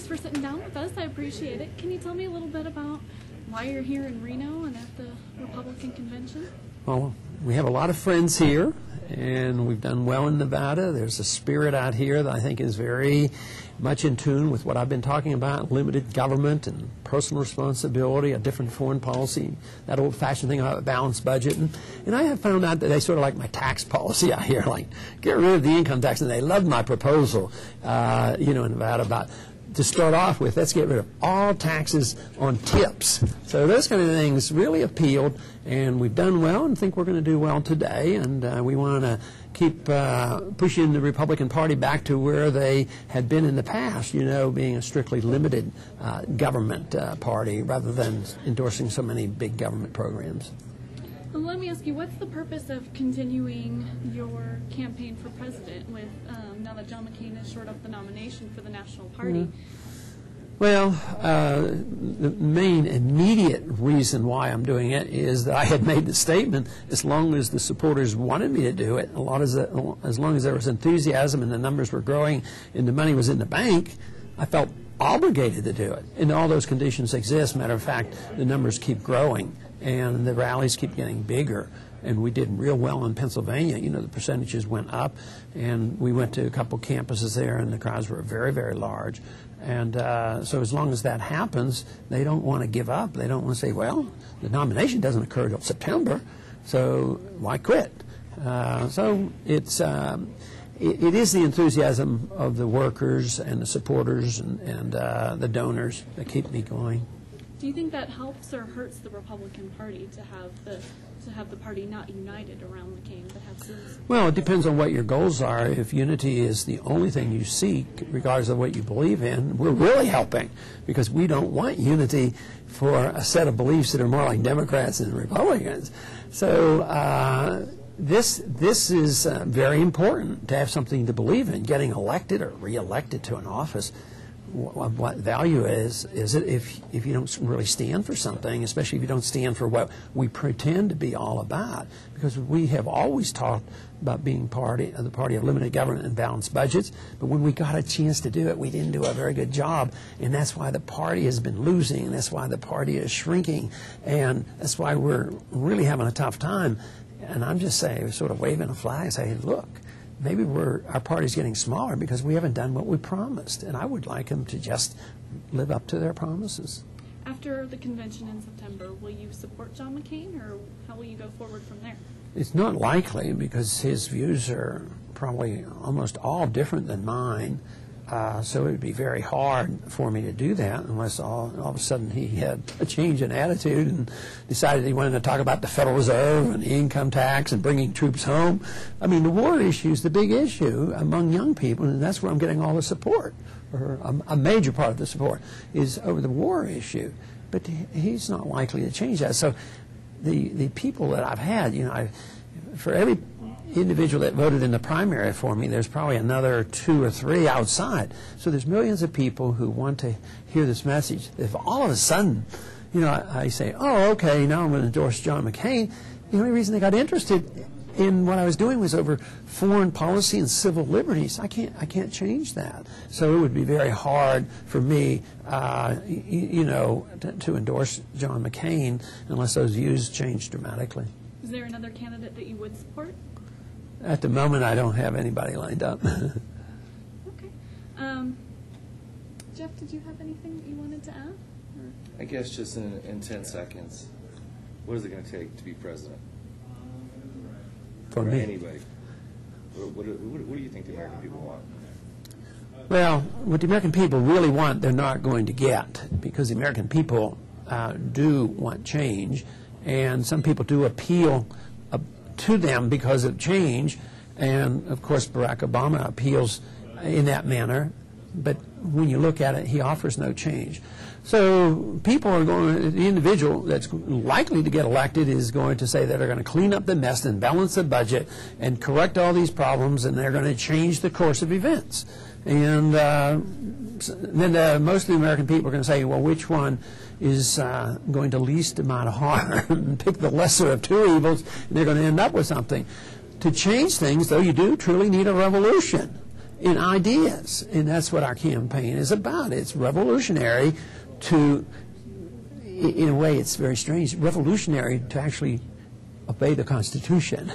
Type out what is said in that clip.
thanks for sitting down with us. I appreciate it. Can you tell me a little bit about why you're here in Reno and at the Republican convention? Well, we have a lot of friends here, and we've done well in Nevada. There's a spirit out here that I think is very much in tune with what I've been talking about, limited government and personal responsibility, a different foreign policy, that old-fashioned thing about a balanced budget. And I have found out that they sort of like my tax policy out here, like get rid of the income tax, and they loved my proposal, in Nevada about to start off with, let's get rid of all taxes on tips. So those kind of things really appealed, and we've done well and think we're going to do well today, and we want to keep pushing the Republican Party back to where they had been in the past, being a strictly limited government party rather than endorsing so many big government programs. Well, let me ask you, what's the purpose of continuing your campaign for president with, now that John McCain has shored up the nomination for the National Party? Well, the main immediate reason why I'm doing it is that I had made the statement, as long as the supporters wanted me to do it, as long as there was enthusiasm and the numbers were growing and the money was in the bank, I felt obligated to do it. And all those conditions exist. Matter of fact, the numbers keep growing and the rallies keep getting bigger. And we did real well in Pennsylvania. The percentages went up, and we went to a couple campuses there, and the crowds were very, very large. And so as long as that happens, they don't want to give up. They don't want to say, well, the nomination doesn't occur until September, so why quit? So it is the enthusiasm of the workers and the supporters and the donors that keep me going. Do you think that helps or hurts the Republican Party to have the party not united around McCain, but have citizens? Well, it depends on what your goals are. If unity is the only thing you seek, regardless of what you believe in, we're really helping, because we don't want unity for a set of beliefs that are more like Democrats and Republicans. So this is very important to have something to believe in. Getting elected or re-elected to an office, what value is it if you don't really stand for something, especially if you don't stand for what we pretend to be all about? Because we have always talked about being the party of limited government and balanced budgets, but when we got a chance to do it, we didn't do a very good job, and that's why the party has been losing, and that's why the party is shrinking, and that's why we're really having a tough time. And I'm just saying, sort of waving a flag, saying, look, maybe our party's getting smaller because we haven't done what we promised, and I would like them to just live up to their promises. After the convention in September, will you support John McCain, or how will you go forward from there? It's not likely, because his views are probably almost all different than mine, so it would be very hard for me to do that unless all of a sudden he had a change in attitude and decided he wanted to talk about the Federal Reserve and the income tax and bringing troops home. I mean, the war issue is the big issue among young people, and that's where I'm getting all the support, or a major part of the support is over the war issue. But he's not likely to change that. So the people that I've had, for every individual that voted in the primary for me, there's probably another 2 or 3 outside. So there's millions of people who want to hear this message. If all of a sudden, I say, oh, okay, now I'm going to endorse John McCain, the only reason they got interested in what I was doing was over foreign policy and civil liberties. I can't change that. So it would be very hard for me, to endorse John McCain unless those views change dramatically. Is there another candidate that you would support? At the moment, I don't have anybody lined up. Okay. Jeff, did you have anything that you wanted to add? Or? I guess just in 10 seconds, what is it going to take to be president? For me? Anybody. What do you think the American people want? Well, what the American people really want, they're not going to get, because the American people do want change, and some people do appeal to them because of change, and of course Barack Obama appeals in that manner, but when you look at it, he offers no change. So people are going, the individual that's likely to get elected is going to say that they're going to clean up the mess and balance the budget and correct all these problems, and they're going to change the course of events. And then most of the American people are going to say, well, which one is going to least amount of harm and pick the lesser of two evils, and they're going to end up with something. To change things, though, you do truly need a revolution. in ideas, and that's what our campaign is about. It's revolutionary to, in a way, it's very strange, revolutionary to actually obey the Constitution.